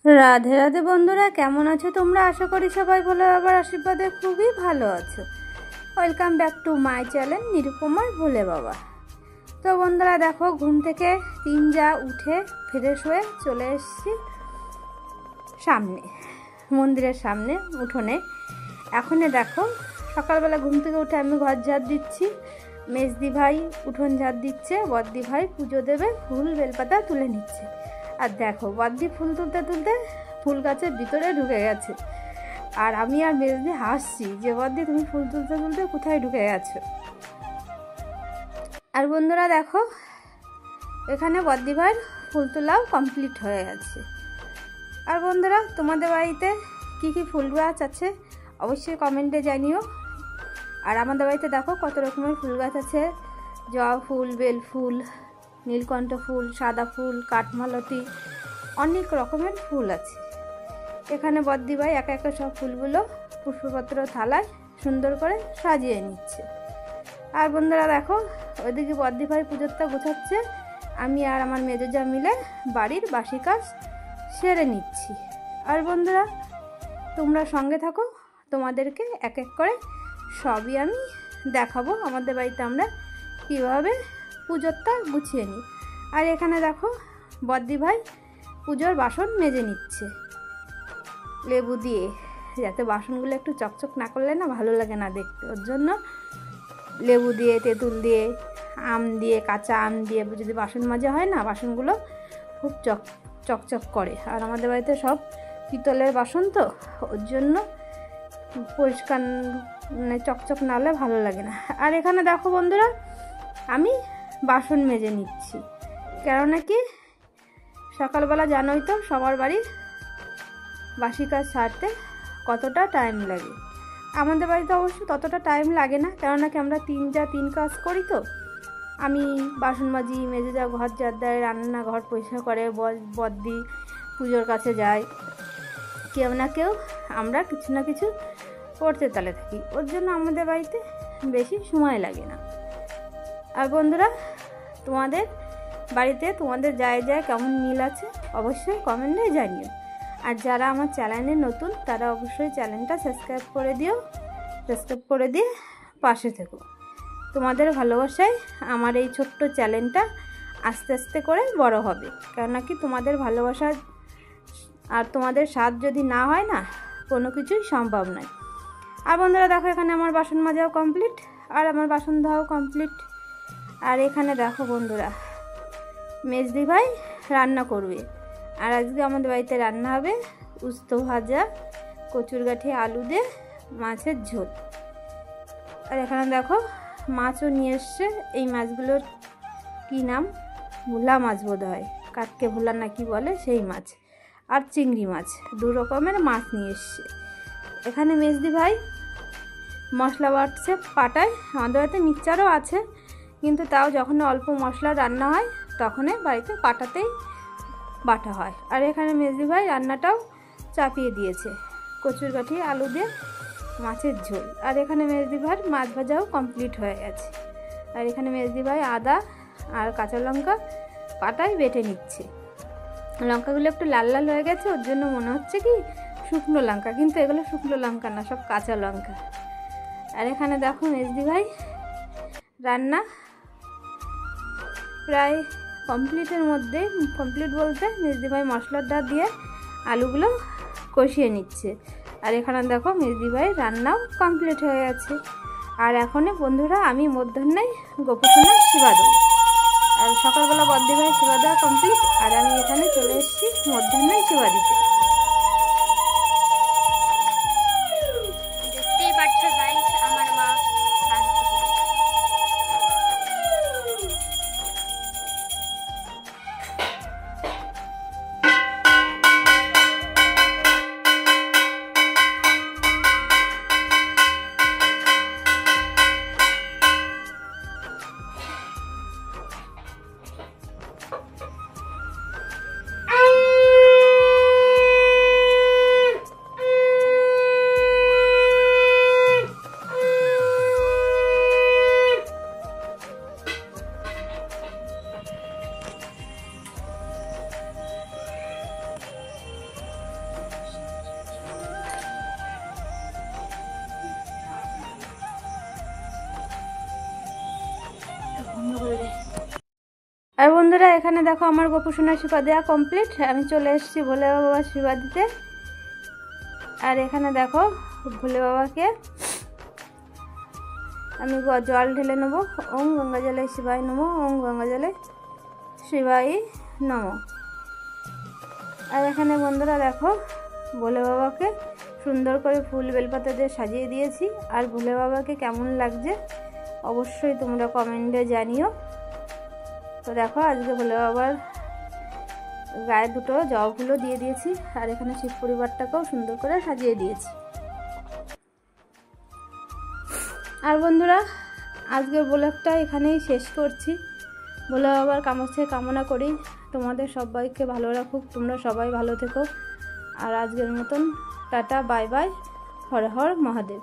রাধে রাধে বন্ধুরা, কেমন আছো তোমরা? আশা করি সবাই ভোলে বাবার আশীর্বাদে খুবই ভালো আছো। Welcome back to my channel নিরুপমার ভোলে বাবা। তো বন্ধুরা দেখো, ঘুম থেকে তিনজা উঠে ফ্রেশ হয়ে চলে এসেছি সামনে, মন্দিরের সামনে উঠোনে। এখনে দেখো সকালবেলা ঘুম থেকে উঠে আমি ঘর ঝাড় দিচ্ছি, মেজদি ভাই উঠোন ঝাড় দিচ্ছে, বদ্দি ভাই পুজো দেবে, ফুল বেলপাতা তুলে নিচ্ছে। আর দেখো বদ্দি ফুল তুলতে তুলতে ফুল গাছের ভিতরে ঢুকে গেছে, আর আমি আর মেজদি হাসছি যে বদ্দি তুমি ফুল তুলতে তুলতে কোথায় ঢুকে গেছো। আর বন্ধুরা দেখো, এখানে বদ্দি ভাইয়ের ফুল তোলাও কমপ্লিট হয়ে গেছে। আর বন্ধুরা তোমাদের বাড়িতে কি কি ফুল গাছ আছে অবশ্যই কমেন্টে জানিও। আর আমাদের বাড়িতে দেখো কত রকমের ফুল গাছ আছে, জবা ফুল, বেল ফুল, নীলকণ্ঠ ফুল, সাদা ফুল, কাঠমালতি, অনেক রকমের ফুল আছে। এখানে বদ্দি ভাই একা একা সব ফুলগুলো পুষ্পপত্র থালায় সুন্দর করে সাজিয়ে নিচ্ছে। আর বন্ধুরা দেখো ওইদিকে বদ্দি ভাই পুজোরটা গোছাচ্ছে, আমি আর আমার মেজোজা মিলে বাড়ির বাসি কাজ সেরে নিচ্ছি। আর বন্ধুরা তোমরা সঙ্গে থাকো, তোমাদেরকে এক এক করে সবই আমি দেখাবো আমাদের বাড়িতে আমরা কীভাবে পুজোরটা গুছিয়ে নিই। আর এখানে দেখো বদ্দি ভাই পুজোর বাসন মেজে নিচ্ছে লেবু দিয়ে, যাতে বাসনগুলো একটু চকচক না করলে না ভালো লাগে না দেখতে। ওর জন্য লেবু দিয়ে, তেঁতুল দিয়ে, আম দিয়ে, কাঁচা আম দিয়ে যদি বাসন মাজা হয় না, বাসনগুলো খুব চকচক করে। আর আমাদের বাড়িতে সব পিতলের বাসন তো, ওর জন্য পরিষ্কার মানে চকচক না হলে ভালো লাগে না। আর এখানে দেখো বন্ধুরা আমি বাসন মেজে নিচ্ছি, কেননা কি সকালবেলা জানোই তো সবার বাড়ির বাসি কাজ সারতে কতটা টাইম লাগে। আমাদের বাড়িতে অবশ্য ততটা টাইম লাগে না, কেননা কি আমরা তিন কাজ করি তো। আমি বাসন মাজি, মেজে যা ঘর ঝাড় দেয়, রান্নাঘর পরিষ্কার করে, বদ্দি পুজোর কাছে যায়, কেউ না কেউ আমরা কিছু না কিছু করতে তালে থাকি। ওর জন্য আমাদের বাড়িতে বেশি সময় লাগে না। আর বন্ধুরা তোমাদের বাড়িতে তোমাদের যায় কেমন মিল আছে অবশ্যই কমেন্টে জানিও। আর যারা আমার চ্যানেলে নতুন তারা অবশ্যই চ্যানেলটা সাবস্ক্রাইব করে দিও, সাবস্ক্রাইব করে দিয়ে পাশে থেকো। তোমাদের ভালোবাসায় আমার এই ছোট্ট চ্যানেলটা আস্তে আস্তে করে বড় হবে, কেননা কি তোমাদের ভালোবাসা আর তোমাদের সাথ যদি না হয় না, কোনো কিছুই সম্ভব নয়। আর বন্ধুরা দেখো এখানে আমার বাসন মাজাও কমপ্লিট, আর আমার বাসন ধোয়াও কমপ্লিট। আর এখানে দেখো বন্ধুরা মেজদি ভাই রান্না করবে, আর আজকে আমাদের বাড়িতে রান্না হবে উস্তো ভাজা, কচুর গাঠি আলু দিয়ে মাছের ঝোল। আর এখানে দেখো মাছও নিয়ে এসছে, এই মাছগুলোর কি নাম, ভোলা মাছ বোধ হয়, কাটকে ভোলা না কি বলে সেই মাছ, আর চিংড়ি মাছ, দু রকমের মাছ নিয়ে এসছে। এখানে মেজদি ভাই মশলা বাটছে পাটায়। আমাদের বাড়িতে মিক্সচারও আছে, কিন্তু তাও যখন অল্প মশলা রান্না হয় তখনই বাড়িতে পাটাতেই বাটা হয়। আর এখানে মেজদি ভাই রান্নাটাও চাপিয়ে দিয়েছে, কচুর গাঠি আলু দিয়ে মাছের ঝোল। আর এখানে মেজদি ভাইয়ের মাছ ভাজাও কমপ্লিট হয়ে গেছে। আর এখানে মেজদি ভাই আদা আর কাঁচা লঙ্কা পাটায় বেটে নিচ্ছে। লঙ্কাগুলো একটু লাল লাল হয়ে গেছে, ওর জন্য মনে হচ্ছে কি শুকনো লঙ্কা, কিন্তু এগুলো শুকনো লঙ্কা না, সব কাঁচা লঙ্কা। আর এখানে দেখো মেজদি ভাই রান্না প্রায় কমপ্লিটের মধ্যে, কমপ্লিট বলতে মেজদি ভাই মশলাটা দিয়ে আলুগুলো কষিয়ে নিচ্ছে। আর এখানে দেখো মেজদি ভাই রান্নাও কমপ্লিট হয়ে গেছে। আর এখনই বন্ধুরা আমি মধ্যাহ্নে গোপুসোনা সেবা দেবো। আর সকালবেলা বদ্দি ভাই সেবা দেওয়া কমপ্লিট, আর আমি এখানে চলে এসেছি মধ্যাহ্নে সেবা দিতে। দেখতেই পাচ্ছ গাইস আমার মা আর বন্ধুরা এখানে দেখো আমার গোপুসোনার সেবা দেওয়া কমপ্লিট। আমি চলে এসেছি ভোলে বাবার সেবা দিতে। আর এখানে দেখো ভোলে বাবাকে আমি জল ঢেলে নেবো। ওম গঙ্গা জলে শিবায় নমো, ওম গঙ্গা জলে শিবায় নমো। আর এখানে বন্ধুরা দেখো ভোলে বাবাকে সুন্দর করে ফুল বেলপাতা দিয়ে সাজিয়ে দিয়েছি। আর ভোলে বাবাকে কেমন লাগছে অবশ্যই তোমরা কমেন্টে জানিও। তো দেখো আজকে ভোলে বাবার গায়ে দুটো জবা ফুলও দিয়ে দিয়েছি। আর এখানে শিব পরিবারটাকেও সুন্দর করে সাজিয়ে দিয়েছি। আর বন্ধুরা আজকের ব্লগটা এখানেই শেষ করছি। ভোলে বাবার কাছে কামনা করি তোমাদের সবাইকে ভালো রাখুক, তোমরা সবাই ভালো থেকো। আর আজকের মতন tata, bye bye, Har Har Mahadev.